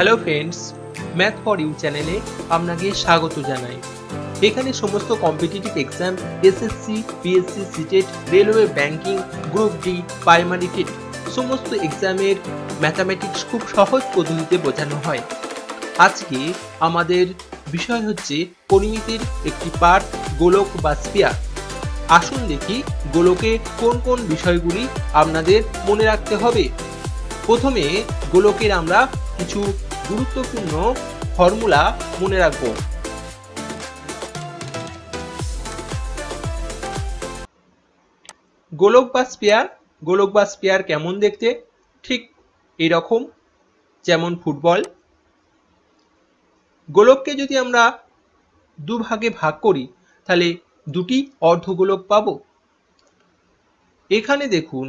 Hello friends, math for you চ্যানেলে আপনাকে স্বাগত জানাই। এখানে সমস্ত competitive exam, SSC, PSC, CTET, railway, banking, group D, primary TET সমস্ত এক্সামের ম্যাথামেটিক্স খুব সহজ পদ্ধতিতে বোঝানো হয়। আজকে আমাদের বিষয় হচ্ছে পরিমিতির একটি পার্ট, গোলক বা স্ফিয়ার। আসুন দেখি গোলকে কোন কোন বিষয়গুলি আপনাদের মনে রাখতে হবে। প্রথমে গোলকের আমরা কিছু গুরুত্বপূর্ণ ফর্মুলা মনে রাখব। গোলক বা স্ফিয়ার কেমন দেখতে? ঠিক এরকম, যেমন ফুটবল। গোলককে যদি আমরা দুভাগে ভাগ করি তাহলে দুটি অর্ধগোলক পাবো। এখানে দেখুন,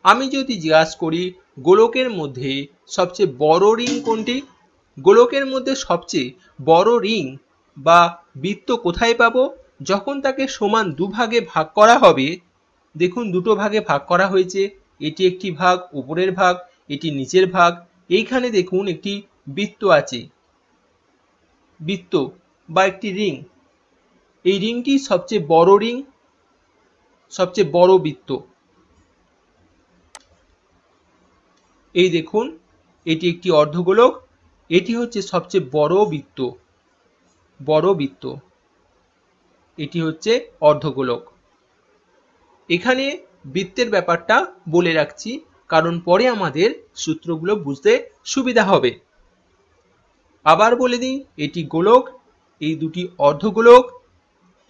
আমি যদি জিজ্ঞাসা করি গোলকের মধ্যে সবচেয়ে বড় রিং কোনটি, গোলকের মধ্যে সবচেয়ে বড় রিং বা বৃত্ত কোথায় পাবো? যখন তাকে সমান দুভাগে ভাগ করা হবে, দেখুন দুটো ভাগে ভাগ করা হয়েছে, এটি একটি ভাগ, উপরের ভাগ, এটি নিচের ভাগ। এইখানে দেখুন একটি বৃত্ত আছে, বৃত্ত বা একটি রিং। এই রিংটি সবচেয়ে বড় রিং, সবচেয়ে বড় বৃত্ত। এই দেখুন, এটি একটি অর্ধগোলক, এটি হচ্ছে সবচেয়ে বড় বৃত্ত, এটি হচ্ছে অর্ধগোলক। এখানে বৃত্তের ব্যাপারটা বলে রাখছি, কারণ পরে আমাদের সূত্রগুলো বুঝতে সুবিধা হবে। আবার বলে দিই, এটি গোলক, এই দুটি অর্ধগোলক।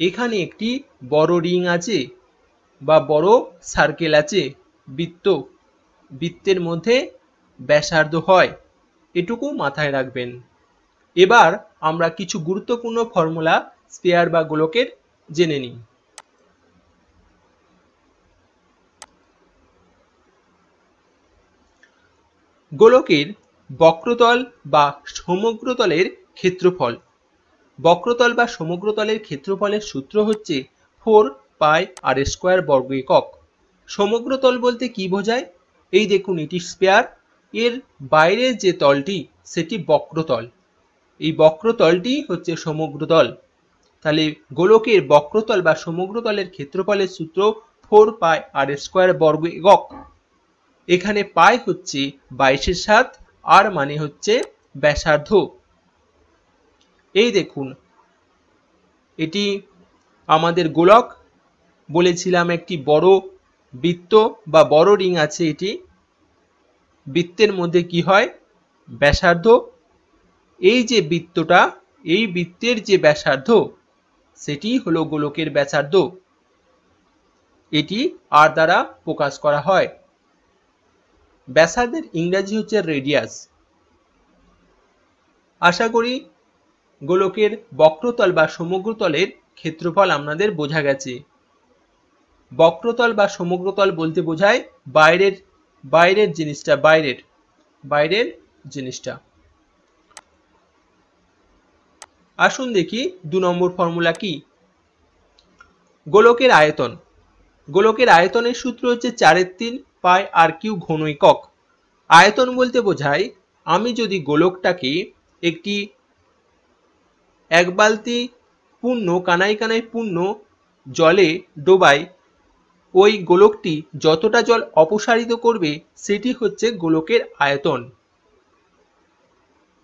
এখানে একটি বড় রিং আছে বা বড় সার্কেল আছে, বৃত্তের মধ্যে ব্যাসার্ধ হয়, এটুকু মাথায় রাখবেন। এবার আমরা কিছু গুরুত্বপূর্ণ ফর্মুলা স্ফিয়ার বা গোলকের জেনে নিই। গোলকের বক্রতল বা সমগ্রতলের ক্ষেত্রফল। বক্রতল বা সমগ্রতলের ক্ষেত্রফলের সূত্র হচ্ছে 4πr² বর্গ একক। সমগ্রতল বলতে কি বোঝায়? এই দেখুন, এটি স্ফিয়ার, এর বাইরের যে তলটি সেটি বক্রতল, এই বক্রতলটি হচ্ছে সমগ্রতল। তাহলে গোলকের বক্রতল বা সমগ্রতলের ক্ষেত্রফলের সূত্র 4πr² বর্গ একক। এখানে পাই হচ্ছে 22/7, আর মানে হচ্ছে ব্যাসার্ধ। এই দেখুন, এটি আমাদের গোলক, বলেছিলাম একটি বড় বৃত্ত বা বড় রিং আছে। এটি বৃত্তের মধ্যে কি হয়? ব্যাসার্ধ। এই যে বৃত্তটা, এই বৃত্তের যে ব্যাসার্ধ সেটি হলো গোলকের ব্যাসার্ধ। এটি আর দ্বারা প্রকাশ করা হয়। ব্যাসার্ধের ইংরেজি হচ্ছে রেডিয়াস। আশা করি গোলকের বক্রতল বা সমগ্রতলের ক্ষেত্রফল আপনাদের বোঝা গেছে। বক্রতল বা সমগ্রতল বলতে বোঝায় বাইরের জিনিসটা, বাইরের জিনিসটা। আসুন দেখি 2 নম্বর ফর্মুলা কি। গোলকের আয়তন। গোলকের আয়তনের সূত্র হচ্ছে 4/3πr³ ঘন একক। আয়তন বলতে বোঝায়, আমি যদি গোলকটাকে একটি 1 বালতি পূর্ণ, কানায় কানায় পূর্ণ জলে ডোবাই, ওই গোলকটি যতটা জল অপসারিত করবে সেটি হচ্ছে গোলকের আয়তন।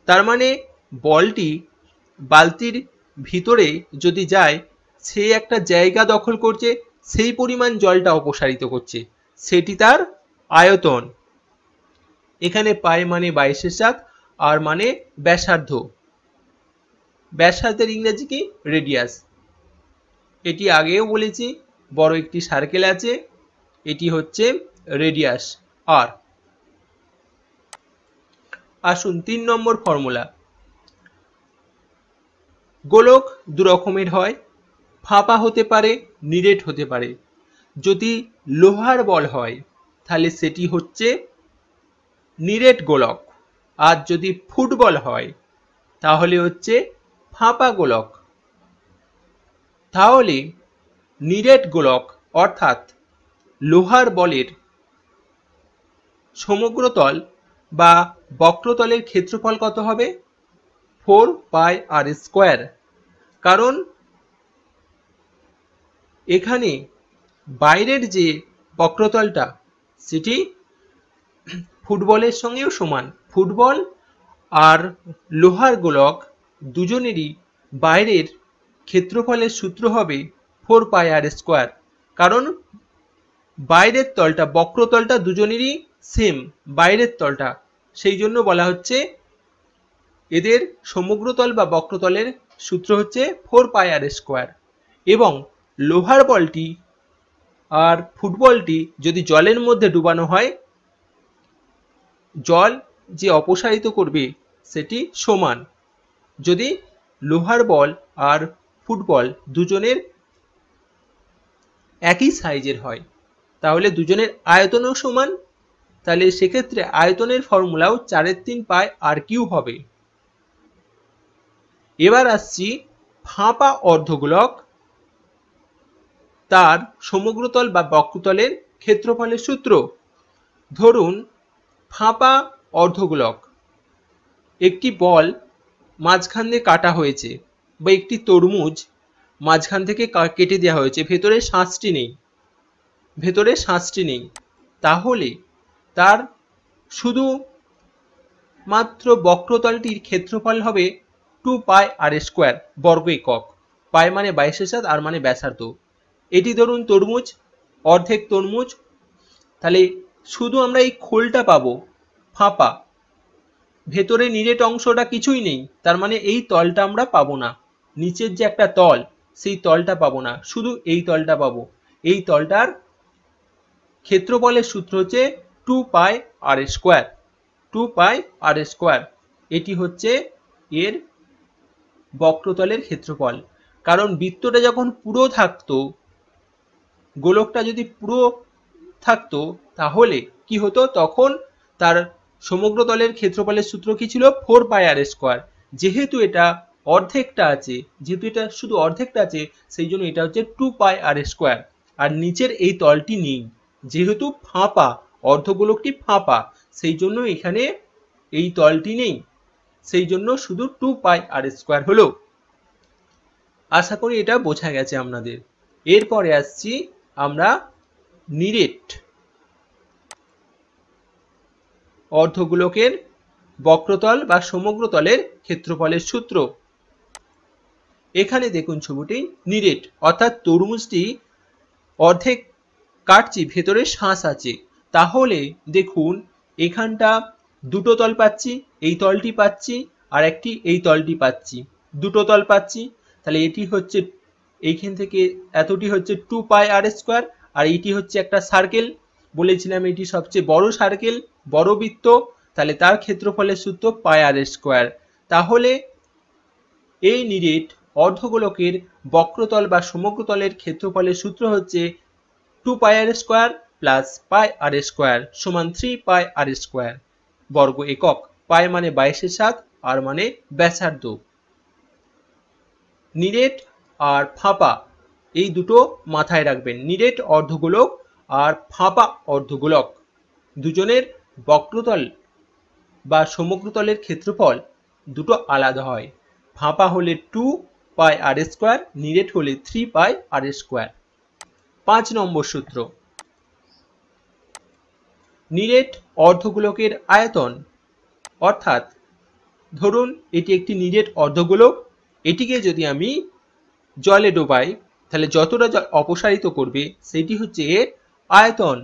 তার মানে বলটি বালতির ভিতরে যদি যায়, সে একটা জায়গা দখল করছে, সেই পরিমাণ জলটা অপসারিত করছে, সেটি তার আয়তন। এখানে পাই মানে 22/7, আর মানে ব্যাসার্ধ। ব্যাসার্ধের ইংরেজি কি? রেডিয়াস। এটি আগেও বলেছি, বড় একটি সার্কেল আছে, এটি হচ্ছে রেডিয়াস আর। আসুন 3 নম্বর ফর্মুলা। গোলক দু রকমের হয়, ফাঁপা হতে পারে, নিরেট হতে পারে। যদি লোহার বল হয় তাহলে সেটি হচ্ছে নিরেট গোলক, আর যদি ফুটবল হয় তাহলে হচ্ছে ফাঁপা গোলক। তাহলে নিরেট গোলক অর্থাৎ লোহার বলের সমগ্রতল বা বক্রতলের ক্ষেত্রফল কত হবে? 4 পাই আর স্কোয়ার। কারণ এখানে বাইরের যে বক্রতলটা সেটি ফুটবলের সঙ্গেও সমান। ফুটবল আর লোহার গোলক দুজনেরই বাইরের ক্ষেত্রফলের সূত্র হবে 4 পাই আর স্কোয়ার। কারণ বাইরের তলটা বক্রতলটা দুজনেরই সেম, বাইরের তলটা, সেই জন্য বলা হচ্ছে এদের সমগ্রতল বা বক্রতলের সূত্র হচ্ছে 4 পাই আর স্কোয়ার। এবং লোহার বলটি আর ফুটবলটি যদি জলের মধ্যে ডুবানো হয়, জল যে অপসারিত করবে সেটি সমান। যদি লোহার বল আর ফুটবল দুজনের একই সাইজের হয় তাহলে দুজনের আয়তনও সমান, তাহলে সেক্ষেত্রে আয়তনের ফর্মুলাও 4/3 পাই আর কিউ হবে। এবার আসছি ফাঁপা অর্ধগোলক তার সমগ্রতল বা বক্রতলের ক্ষেত্রফলের সূত্র। ধরুন ফাঁপা অর্ধগোলক, একটি বল মাঝখান দিয়ে কাটা হয়েছে বা একটি তরমুজ মাঝখান থেকে কেটে দেওয়া হয়েছে, ভেতরে শাঁসটি নেই, তাহলে তার শুধু মাত্র বক্রতলটির ক্ষেত্রফল হবে 2 পাই আর স্কোয়ার বর্গ একক। পাই মানে 22/7, আর মানে ব্যাসার্ধ। এটি ধরুন তরমুজ, অর্ধেক তরমুজ, তাহলে শুধু আমরা এই খোলটা পাবো ফাঁপা, ভেতরে নিরেট অংশটা কিছুই নেই, তার মানে এই তলটা আমরা পাবো না। নিচের যে একটা তল সেই তলটা পাবো না, শুধু এই তলটা পাবো। এই তলটার ক্ষেত্রফলের সূত্র হচ্ছে 2 পাই আর স্কোয়ার। 2 পাই আর স্কোয়ার এটি হচ্ছে এর বক্রতলের ক্ষেত্রফল। কারণ বৃত্তটা যখন পুরো থাকতো, গোলকটা যদি পুরো থাকতো তাহলে কি হতো, তখন তার সমগ্র তলের ক্ষেত্রফলের সূত্র কি ছিল? 4 পাই আর স্কোয়ার। যেহেতু এটা শুধু অর্ধেকটা আছে, সেই জন্য এটা হচ্ছে 2 পাই আর স্কোয়ার। আর নিচের এই তলটি নেই, যেহেতু ফাঁপা, অর্ধগোলকটি ফাঁপা, সেই জন্য এখানে এই তলটি নেই, সেই জন্য শুধু 2 পাই আর স্কোয়ার হলো। আশা করি এটা বোঝা গেছে আপনাদের। এরপরে আসছি আমরা নিরেট অর্ধগোলকের বক্রতল বা সমগ্রতলের ক্ষেত্রফলের সূত্র। এখানে দেখুন ছবিটি নিরেট, অর্থাৎ তরমুজটি অর্ধেক কাটছি, ভেতরে শাঁস আছে, তাহলে দেখুন এখানটা দুটো তল পাচ্ছি, এই তলটি পাচ্ছি আর একটি এই তলটি পাচ্ছি, দুটো তল পাচ্ছি। তাহলে এটি হচ্ছে, এইখান থেকে এতটি হচ্ছে 2 পাই আর স্কোয়ার, আর এটি হচ্ছে একটা সার্কেল, বলেছিলাম এটি সবচেয়ে বড় সার্কেল, বড় বৃত্ত, তাহলে তার ক্ষেত্রফলের সূত্র পাই আর স্কোয়ার। তাহলে এই নিরেট অর্ধগোলকের বক্রতল বা সমগ্রতলের ক্ষেত্রফলের সূত্র হচ্ছে 2 পাই আর স্কোয়ার প্লাস পাই আর স্কোয়ার সমান 3 পাই আর স্কোয়ার বর্গ একক। পাই মানে 22/7, আর মানে ব্যাসার্ধ। নিরেট আর ফাঁপা এই দুটো মাথায় রাখবেন। নিরেট অর্ধগোলক আর ফাঁপা অর্ধগোলক দুজনের বক্রতল বা সমগ্রতলের ক্ষেত্রফল দুটো আলাদা হয়। ফাঁপা হলে 2 পাই আর স্কোয়ার, নিরেট হলে 3 পাই আর স্কোয়ার। 5 নম্বর সূত্র, নিরেট অর্ধগোলকের আয়তন। অর্থাৎ ধরুন এটি একটি নিরেট অর্ধগোলক, এটিকে যদি আমি জলে ডোবাই তাহলে যতটা জল অপসারিত করবে সেটি হচ্ছে এর আয়তন।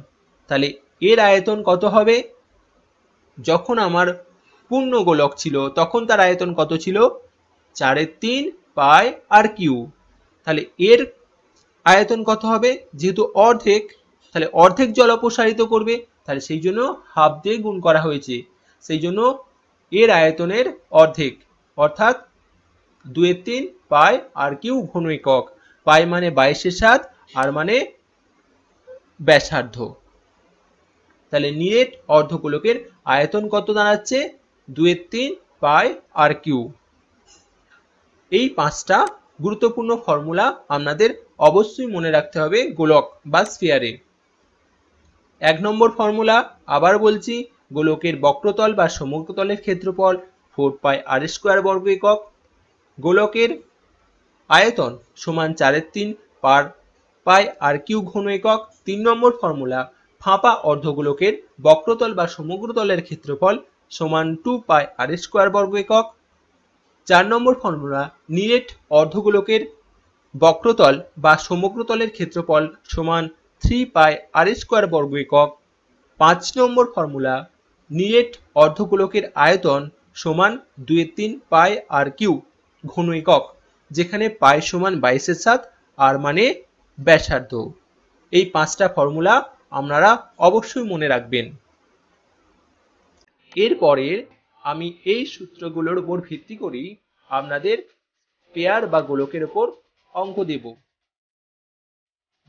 তাহলে এর আয়তন কত হবে? যখন আমার পূর্ণ গোলক ছিল তখন তার আয়তন কত ছিল? 4/3 পাই আর কিউ। তাহলে এর আয়তন কত হবে? যেহেতু অর্ধেক, তাহলে অর্ধেক জল অপসারিত করবে, তাহলে সেই জন্য হাফ দিয়ে গুণ করা হয়েছে, সেই জন্য এর আয়তনের অর্ধেক, অর্থাৎ 2/3 পাই আর কিউ ঘন একক। পাই মানে 22/7, আর মানে ব্যাসার্ধ। তাহলে নিরেট অর্ধগোলকের আয়তন কত দাঁড়াচ্ছে? 2/3 পাই আর কিউ। এই 5টা গুরুত্বপূর্ণ ফর্মুলা আপনাদের অবশ্যই মনে রাখতে হবে গোলক বা স্ফিয়ারে। 1 নম্বর ফর্মুলা আবার বলছি, গোলকের বক্রতল বা সমগ্রতলের ক্ষেত্রফল 4 পাই আর স্কোয়ার বর্গ একক। গোলকের আয়তন সমান 4/3 পার পাই আর কিউ ঘন একক। 3 নম্বর ফর্মুলা, ফাঁপা অর্ধগোলকের বক্রতল বা সমগ্রতলের ক্ষেত্রফল সমান 2 পাই আর স্কোয়ার বর্গ একক। 4 নম্বর ফর্মুলা, নিরেট অর্ধগোলকের বক্রতল বা সমগ্রতলের ক্ষেত্রফল সমান 3 পাই আর স্কোয়ার বর্গ একক। 5 নম্বর ফর্মুলা, নিরেট অর্ধগোলকের আয়তন সমান 2/3 পাই আর কিউ ঘন একক, যেখানে পাই সমান 22/7 আর মানে ব্যাসার্ধ। এই 5টা ফর্মুলা আপনারা অবশ্যই মনে রাখবেন। এরপরে আমি এই সূত্রগুলোর উপর ভিত্তি করেই আপনাদের পেয়ার বা গোলকের উপর অঙ্ক দেব।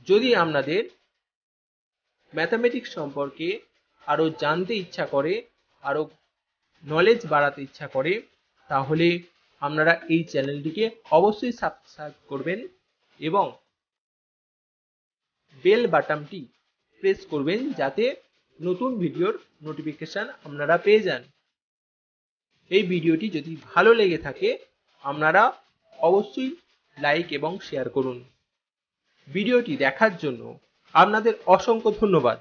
যদি আপনাদের ম্যাথামেটিক্স সম্পর্কে আরো জানতে ইচ্ছা করে, আরো নলেজ বাড়াতে ইচ্ছা করে, তাহলে আপনারা এই চ্যানেলটিকে অবশ্যই সাবস্ক্রাইব করবেন এবং বেল বাটনটি প্রেস করবেন যাতে নতুন ভিডিওর নোটিফিকেশন আপনারা পেয়ে যান। এই ভিডিওটি যদি ভালো লেগে থাকে আপনারা অবশ্যই লাইক এবং শেয়ার করুন। ভিডিওটি দেখার জন্য আপনাদের অসংখ্য ধন্যবাদ।